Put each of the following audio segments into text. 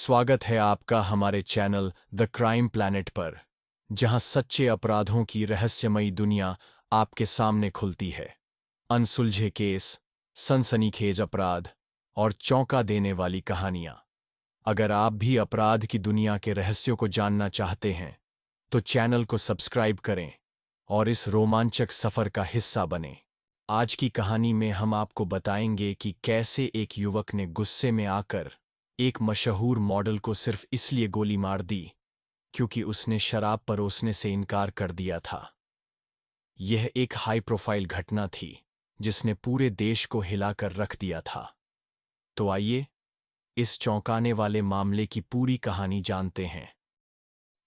स्वागत है आपका हमारे चैनल द क्राइम प्लैनेट पर, जहां सच्चे अपराधों की रहस्यमयी दुनिया आपके सामने खुलती है। अनसुलझे केस, सनसनीखेज अपराध और चौंका देने वाली कहानियां। अगर आप भी अपराध की दुनिया के रहस्यों को जानना चाहते हैं, तो चैनल को सब्सक्राइब करें और इस रोमांचक सफर का हिस्सा बनें। आज की कहानी में हम आपको बताएंगे कि कैसे एक युवक ने गुस्से में आकर एक मशहूर मॉडल को सिर्फ इसलिए गोली मार दी क्योंकि उसने शराब परोसने से इनकार कर दिया था। यह एक हाई प्रोफाइल घटना थी जिसने पूरे देश को हिलाकर रख दिया था। तो आइए इस चौंकाने वाले मामले की पूरी कहानी जानते हैं।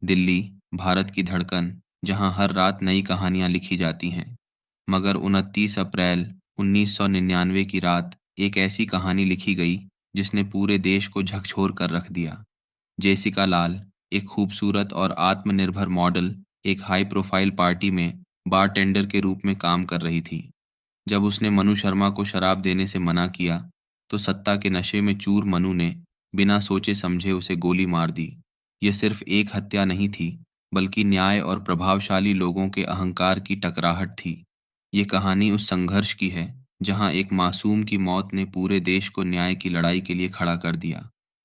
दिल्ली, भारत की धड़कन, जहां हर रात नई कहानियां लिखी जाती हैं। मगर 29 अप्रैल 1999 की रात एक ऐसी कहानी लिखी गई जिसने पूरे देश को झकझोर कर रख दिया। जेसिका लाल, एक खूबसूरत और आत्मनिर्भर मॉडल, एक हाई प्रोफाइल पार्टी में बारटेंडर के रूप में काम कर रही थी। जब उसने मनु शर्मा को शराब देने से मना किया, तो सत्ता के नशे में चूर मनु ने बिना सोचे समझे उसे गोली मार दी। यह सिर्फ एक हत्या नहीं थी, बल्कि न्याय और प्रभावशाली लोगों के अहंकार की टकराहट थी। ये कहानी उस संघर्ष की है, जहां एक मासूम की मौत ने पूरे देश को न्याय की लड़ाई के लिए खड़ा कर दिया।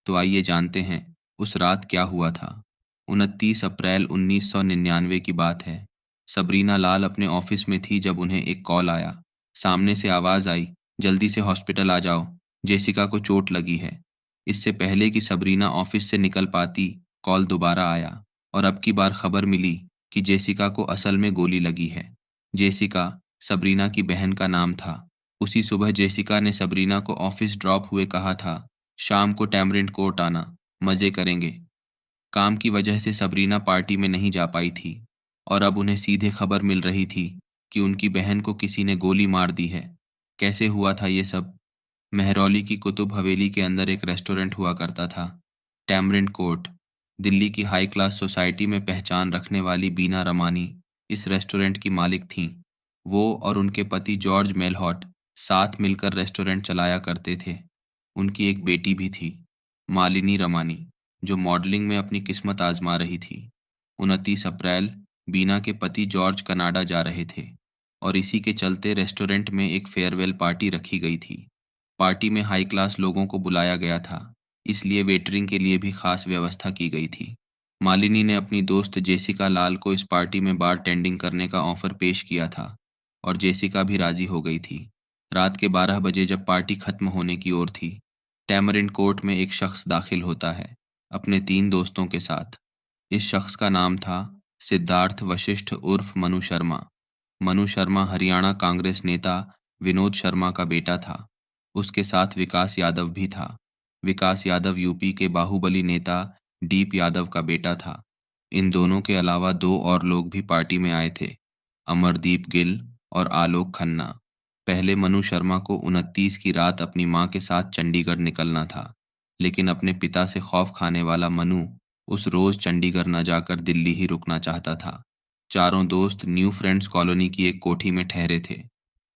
तो आइए जानते हैं, उस रात क्या हुआ था। 29 अप्रैल 1999 की बात है। सबरीना लाल अपने ऑफिस में थी जब उन्हें एक कॉल आया। सामने से आवाज आई, जल्दी से हॉस्पिटल आ जाओ, जेसिका को चोट लगी है। इससे पहले कि सबरीना ऑफिस से निकल पाती, कॉल दोबारा आया और अब की बार खबर मिली कि जेसिका को असल में गोली लगी है। जेसिका सबरीना की बहन का नाम था। उसी सुबह जेसिका ने सबरीना को ऑफिस ड्रॉप हुए कहा था, शाम को टैमरिंड कोर्ट आना, मजे करेंगे। काम की वजह से सबरीना पार्टी में नहीं जा पाई थी और अब उन्हें सीधे खबर मिल रही थी कि उनकी बहन को किसी ने गोली मार दी है। कैसे हुआ था ये सब? मेहरौली की कुतुब हवेली के अंदर एक रेस्टोरेंट हुआ करता था, टैमरिंड कोर्ट। दिल्ली की हाई क्लास सोसाइटी में पहचान रखने वाली बीना रमानी इस रेस्टोरेंट की मालिक थीं। वो और उनके पति जॉर्ज मेलहॉट साथ मिलकर रेस्टोरेंट चलाया करते थे। उनकी एक बेटी भी थी, मालिनी रमानी, जो मॉडलिंग में अपनी किस्मत आजमा रही थी। 29 अप्रैल बीना के पति जॉर्ज कनाडा जा रहे थे और इसी के चलते रेस्टोरेंट में एक फेयरवेल पार्टी रखी गई थी। पार्टी में हाई क्लास लोगों को बुलाया गया था, इसलिए वेटरिंग के लिए भी खास व्यवस्था की गई थी। मालिनी ने अपनी दोस्त जेसिका लाल को इस पार्टी में बार टेंडिंग करने का ऑफर पेश किया था और जेसिका भी राजी हो गई थी। रात के 12 बजे जब पार्टी खत्म होने की ओर थी, टैमरिंड कोर्ट में एक शख्स दाखिल होता है, अपने 3 दोस्तों के साथ। इस शख्स का नाम था सिद्धार्थ वशिष्ठ उर्फ मनु शर्मा। मनु शर्मा हरियाणा कांग्रेस नेता विनोद शर्मा का बेटा था। उसके साथ विकास यादव भी था। विकास यादव यूपी के बाहुबली नेता डीप यादव का बेटा था। इन दोनों के अलावा 2 और लोग भी पार्टी में आए थे, अमरदीप गिल और आलोक खन्ना। पहले मनु शर्मा को 29 की रात अपनी मां के साथ चंडीगढ़ निकलना था, लेकिन अपने पिता से खौफ खाने वाला मनु उस रोज चंडीगढ़ न जाकर दिल्ली ही रुकना चाहता था। चारों दोस्त न्यू फ्रेंड्स कॉलोनी की एक कोठी में ठहरे थे।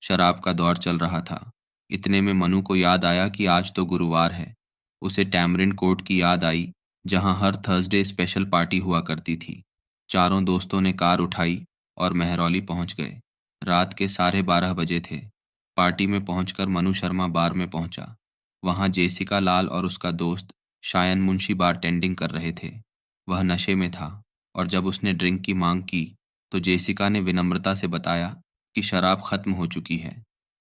शराब का दौर चल रहा था। इतने में मनु को याद आया कि आज तो गुरुवार है। उसे टैमरिंड कोर्ट की याद आई, जहां हर थर्सडे स्पेशल पार्टी हुआ करती थी। चारों दोस्तों ने कार उठाई और मेहरौली पहुंच गए। रात के 12:30 बजे थे। पार्टी में पहुंचकर मनु शर्मा बार में पहुंचा। वहां जेसिका लाल और उसका दोस्त शायन मुंशी बारटेंडिंग कर रहे थे। वह नशे में था और जब उसने ड्रिंक की मांग की, तो जेसिका ने विनम्रता से बताया कि शराब खत्म हो चुकी है,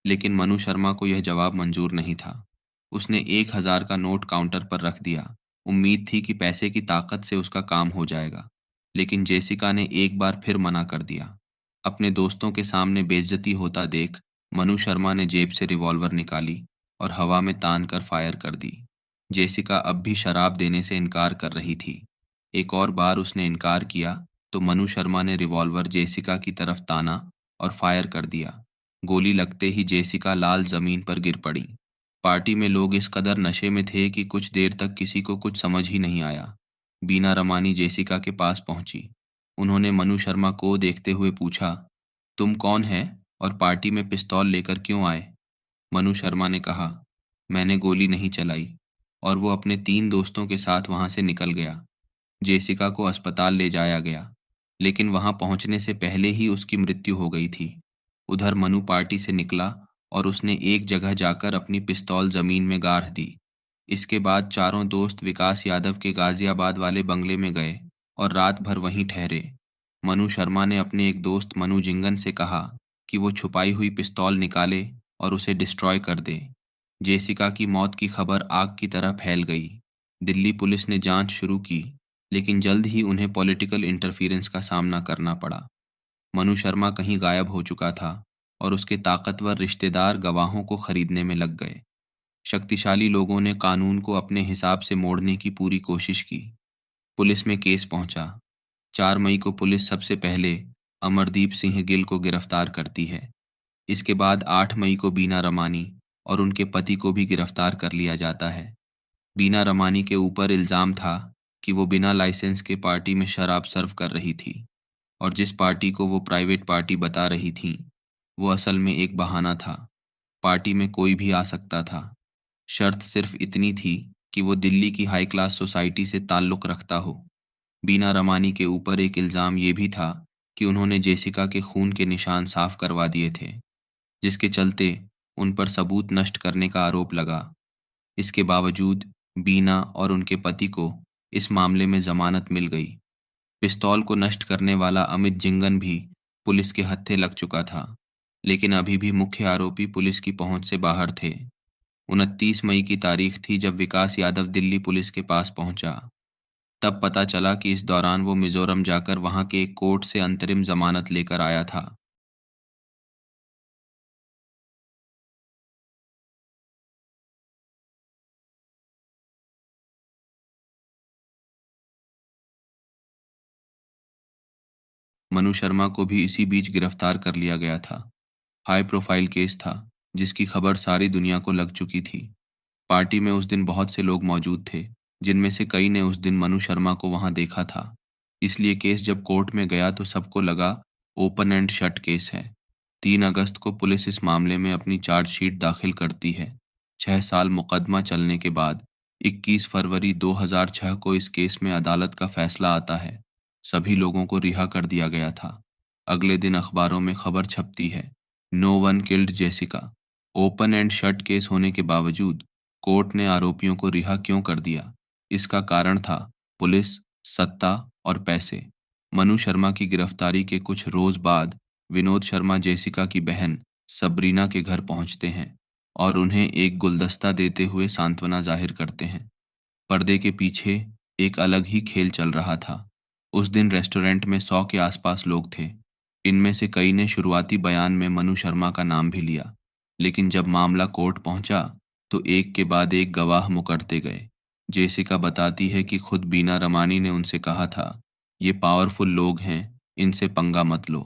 लेकिन मनु शर्मा को यह जवाब मंजूर नहीं था। उसने 1000 का नोट काउंटर पर रख दिया। उम्मीद थी कि पैसे की ताकत से उसका काम हो जाएगा, लेकिन जेसिका ने एक बार फिर मना कर दिया। अपने दोस्तों के सामने बेइज्जती होता देख मनु शर्मा ने जेब से रिवॉल्वर निकाली और हवा में तान कर फायर कर दी। जेसिका अब भी शराब देने से इनकार कर रही थी। एक और बार उसने इनकार किया, तो मनु शर्मा ने रिवॉल्वर जेसिका की तरफ ताना और फायर कर दिया। गोली लगते ही जेसिका लाल जमीन पर गिर पड़ी। पार्टी में लोग इस कदर नशे में थे कि कुछ देर तक किसी को कुछ समझ ही नहीं आया। बीना रमानी जेसिका के पास पहुंची। उन्होंने मनु शर्मा को देखते हुए पूछा, तुम कौन है और पार्टी में पिस्तौल लेकर क्यों आए? मनु शर्मा ने कहा, मैंने गोली नहीं चलाई, और वो अपने 3 दोस्तों के साथ वहाँ से निकल गया। जेसिका को अस्पताल ले जाया गया, लेकिन वहाँ पहुँचने से पहले ही उसकी मृत्यु हो गई थी। उधर मनु पार्टी से निकला और उसने एक जगह जाकर अपनी पिस्तौल ज़मीन में गाड़ दी। इसके बाद चारों दोस्त विकास यादव के गाज़ियाबाद वाले बंगले में गए और रात भर वहीं ठहरे। मनु शर्मा ने अपने एक दोस्त मनु जिंगन से कहा कि वो छुपाई हुई पिस्तौल निकाले और उसे डिस्ट्रॉय कर दे। जेसिका की मौत की खबर आग की तरह फैल गई। दिल्ली पुलिस ने जांच शुरू की, लेकिन जल्द ही उन्हें पॉलिटिकल इंटरफेरेंस का सामना करना पड़ा। मनु शर्मा कहीं गायब हो चुका था और उसके ताकतवर रिश्तेदार गवाहों को खरीदने में लग गए। शक्तिशाली लोगों ने कानून को अपने हिसाब से मोड़ने की पूरी कोशिश की। पुलिस में केस पहुंचा। 4 मई को पुलिस सबसे पहले अमरदीप सिंह गिल को गिरफ्तार करती है। इसके बाद 8 मई को बीना रमानी और उनके पति को भी गिरफ्तार कर लिया जाता है। बीना रमानी के ऊपर इल्ज़ाम था कि वो बिना लाइसेंस के पार्टी में शराब सर्व कर रही थी और जिस पार्टी को वो प्राइवेट पार्टी बता रही थीं, वो असल में एक बहाना था। पार्टी में कोई भी आ सकता था। शर्त सिर्फ इतनी थी कि वो दिल्ली की हाई क्लास सोसाइटी से ताल्लुक़ रखता हो। बीना रमानी के ऊपर एक इल्ज़ाम ये भी था कि उन्होंने जेसिका के खून के निशान साफ करवा दिए थे, जिसके चलते उन पर सबूत नष्ट करने का आरोप लगा। इसके बावजूद बीना और उनके पति को इस मामले में ज़मानत मिल गई। पिस्तौल को नष्ट करने वाला अमित जिंगन भी पुलिस के हत्थे लग चुका था, लेकिन अभी भी मुख्य आरोपी पुलिस की पहुंच से बाहर थे। 29 मई की तारीख थी जब विकास यादव दिल्ली पुलिस के पास पहुंचा। तब पता चला कि इस दौरान वो मिजोरम जाकर वहां के एक कोर्ट से अंतरिम जमानत लेकर आया था। मनु शर्मा को भी इसी बीच गिरफ्तार कर लिया गया था। हाई प्रोफाइल केस था, जिसकी खबर सारी दुनिया को लग चुकी थी। पार्टी में उस दिन बहुत से लोग मौजूद थे, जिनमें से कई ने उस दिन मनु शर्मा को वहां देखा था। इसलिए केस जब कोर्ट में गया तो सबको लगा ओपन एंड शट केस है। 3 अगस्त को पुलिस इस मामले में अपनी चार्जशीट दाखिल करती है। 6 साल मुकदमा चलने के बाद 21 फरवरी 2006 को इस केस में अदालत का फैसला आता है। सभी लोगों को रिहा कर दिया गया था। अगले दिन अखबारों में खबर छपती है, no one killed Jessica. Open and shut case होने के बावजूद कोर्ट ने आरोपियों को रिहा क्यों कर दिया? इसका कारण था पुलिस, सत्ता और पैसे। मनु शर्मा की गिरफ्तारी के कुछ रोज बाद विनोद शर्मा जेसिका की बहन सबरीना के घर पहुंचते हैं और उन्हें एक गुलदस्ता देते हुए सांत्वना जाहिर करते हैं। पर्दे के पीछे एक अलग ही खेल चल रहा था। उस दिन रेस्टोरेंट में 100 के आसपास लोग थे। इनमें से कई ने शुरुआती बयान में मनु शर्मा का नाम भी लिया, लेकिन जब मामला कोर्ट पहुंचा, तो एक के बाद एक गवाह मुकरते गए। जेसिका बताती है कि खुद बीना रमानी ने उनसे कहा था, ये पावरफुल लोग हैं, इनसे पंगा मत लो।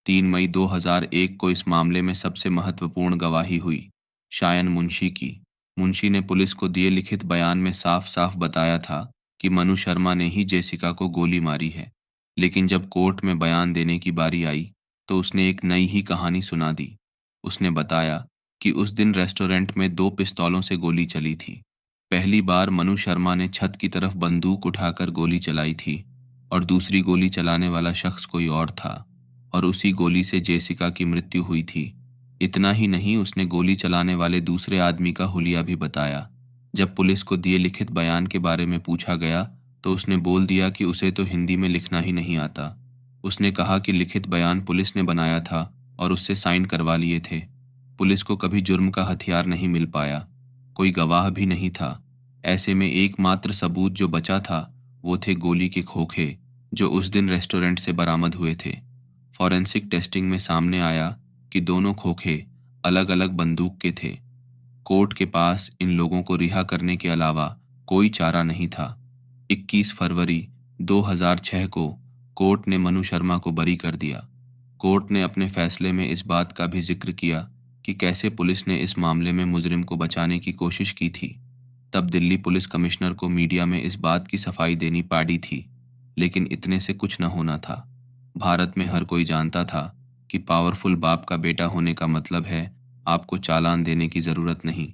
3 मई 2001 को इस मामले में सबसे महत्वपूर्ण गवाही हुई, शायन मुंशी की। मुंशी ने पुलिस को दिए लिखित बयान में साफ-साफ बताया था कि मनु शर्मा ने ही जेसिका को गोली मारी है। लेकिन जब कोर्ट में बयान देने की बारी आई, तो उसने एक नई ही कहानी सुना दी। उसने बताया कि उस दिन रेस्टोरेंट में 2 पिस्तौलों से गोली चली थी। पहली बार मनु शर्मा ने छत की तरफ बंदूक उठाकर गोली चलाई थी और दूसरी गोली चलाने वाला शख्स कोई और था और उसी गोली से जेसिका की मृत्यु हुई थी। इतना ही नहीं, उसने गोली चलाने वाले दूसरे आदमी का हुलिया भी बताया। जब पुलिस को दिए लिखित बयान के बारे में पूछा गया, तो उसने बोल दिया कि उसे तो हिंदी में लिखना ही नहीं आता। उसने कहा कि लिखित बयान पुलिस ने बनाया था और उससे साइन करवा लिए थे। पुलिस को कभी जुर्म का हथियार नहीं मिल पाया, कोई गवाह भी नहीं था। ऐसे में एकमात्र सबूत जो बचा था, वो थे गोली के खोखे, जो उस दिन रेस्टोरेंट से बरामद हुए थे। फॉरेंसिक टेस्टिंग में सामने आया कि दोनों खोखे अलग-अलग बंदूक के थे। कोर्ट के पास इन लोगों को रिहा करने के अलावा कोई चारा नहीं था। 21 फरवरी 2006 को कोर्ट ने मनु शर्मा को बरी कर दिया। कोर्ट ने अपने फैसले में इस बात का भी जिक्र किया कि कैसे पुलिस ने इस मामले में मुजरिम को बचाने की कोशिश की थी। तब दिल्ली पुलिस कमिश्नर को मीडिया में इस बात की सफाई देनी पड़ी थी, लेकिन इतने से कुछ न होना था। भारत में हर कोई जानता था कि पावरफुल बाप का बेटा होने का मतलब है आपको चालान देने की जरूरत नहीं।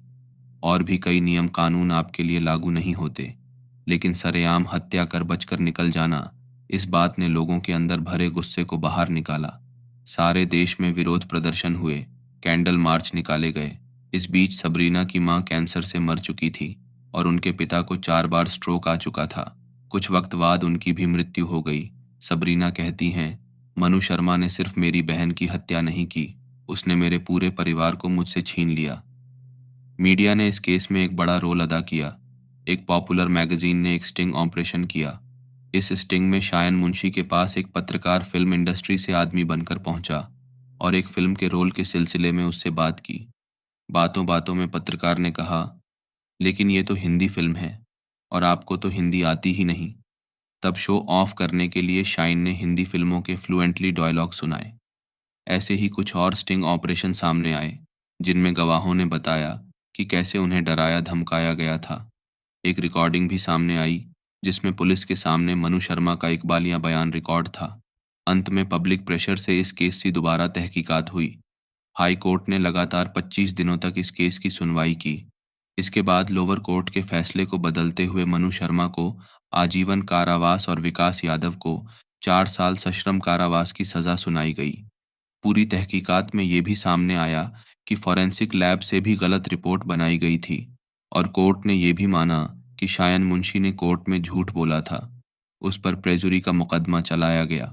और भी कई नियम कानून आपके लिए लागू नहीं होते, लेकिन सरेआम हत्या कर बचकर निकल जाना, इस बात ने लोगों के अंदर भरे गुस्से को बाहर निकाला। सारे देश में विरोध प्रदर्शन हुए, कैंडल मार्च निकाले गए। इस बीच सबरीना की मां कैंसर से मर चुकी थी और उनके पिता को 4 बार स्ट्रोक आ चुका था। कुछ वक्त बाद उनकी भी मृत्यु हो गई। सबरीना कहती हैं, मनु शर्मा ने सिर्फ मेरी बहन की हत्या नहीं की, उसने मेरे पूरे परिवार को मुझसे छीन लिया। मीडिया ने इस केस में एक बड़ा रोल अदा किया। एक पॉपुलर मैगजीन ने एक स्टिंग ऑपरेशन किया। इस स्टिंग में शायन मुंशी के पास एक पत्रकार फिल्म इंडस्ट्री से आदमी बनकर पहुंचा और एक फिल्म के रोल के सिलसिले में उससे बात की। बातों बातों में पत्रकार ने कहा, लेकिन ये तो हिंदी फिल्म है और आपको तो हिंदी आती ही नहीं। तब शो ऑफ करने के लिए शाइन ने हिंदी फिल्मों के फ्लुएंटली डायलॉग सुनाए। ऐसे ही कुछ और स्टिंग ऑपरेशन सामने आए, जिनमें गवाहों ने बताया कि कैसे उन्हें डराया धमकाया गया था। एक रिकॉर्डिंग भी सामने आई, जिसमें पुलिस के सामने मनु शर्मा का इकबालिया बयान रिकॉर्ड था। अंत में पब्लिक प्रेशर से इस केस की दोबारा तहकीकात हुई। हाई कोर्ट ने लगातार 25 दिनों तक इस केस की सुनवाई की। इसके बाद लोअर कोर्ट के फैसले को बदलते हुए मनु शर्मा को आजीवन कारावास और विकास यादव को 4 साल सश्रम कारावास की सजा सुनाई गई। पूरी तहकीकात में ये भी सामने आया कि फॉरेंसिक लैब से भी गलत रिपोर्ट बनाई गई थी और कोर्ट ने ये भी माना कि शायन मुंशी ने कोर्ट में झूठ बोला था। उस पर पेजरी का मुकदमा चलाया गया।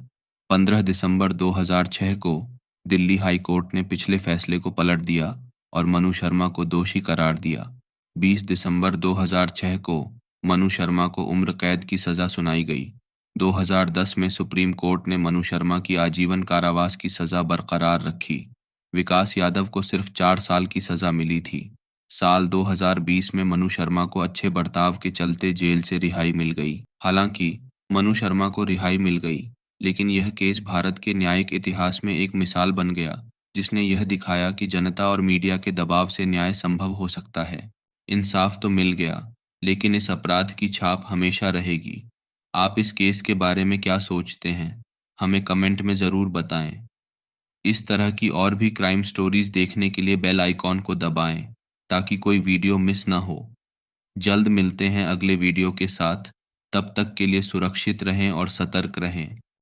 15 दिसंबर 2006 को दिल्ली हाई कोर्ट ने पिछले फैसले को पलट दिया और मनु शर्मा को दोषी करार दिया। 20 दिसंबर 2006 को मनु शर्मा को उम्र कैद की सजा सुनाई गई। 2010 में सुप्रीम कोर्ट ने मनु शर्मा की आजीवन कारावास की सजा बरकरार रखी। विकास यादव को सिर्फ 4 साल की सजा मिली थी। साल 2020 में मनु शर्मा को अच्छे बर्ताव के चलते जेल से रिहाई मिल गई। हालांकि मनु शर्मा को रिहाई मिल गई, लेकिन यह केस भारत के न्यायिक इतिहास में एक मिसाल बन गया, जिसने यह दिखाया कि जनता और मीडिया के दबाव से न्याय संभव हो सकता है। इंसाफ तो मिल गया, लेकिन इस अपराध की छाप हमेशा रहेगी। आप इस केस के बारे में क्या सोचते हैं? हमें कमेंट में ज़रूर बताएं। इस तरह की और भी क्राइम स्टोरीज देखने के लिए बेल आइकॉन को दबाएं, ताकि कोई वीडियो मिस ना हो। जल्द मिलते हैं अगले वीडियो के साथ। तब तक के लिए सुरक्षित रहें और सतर्क रहें।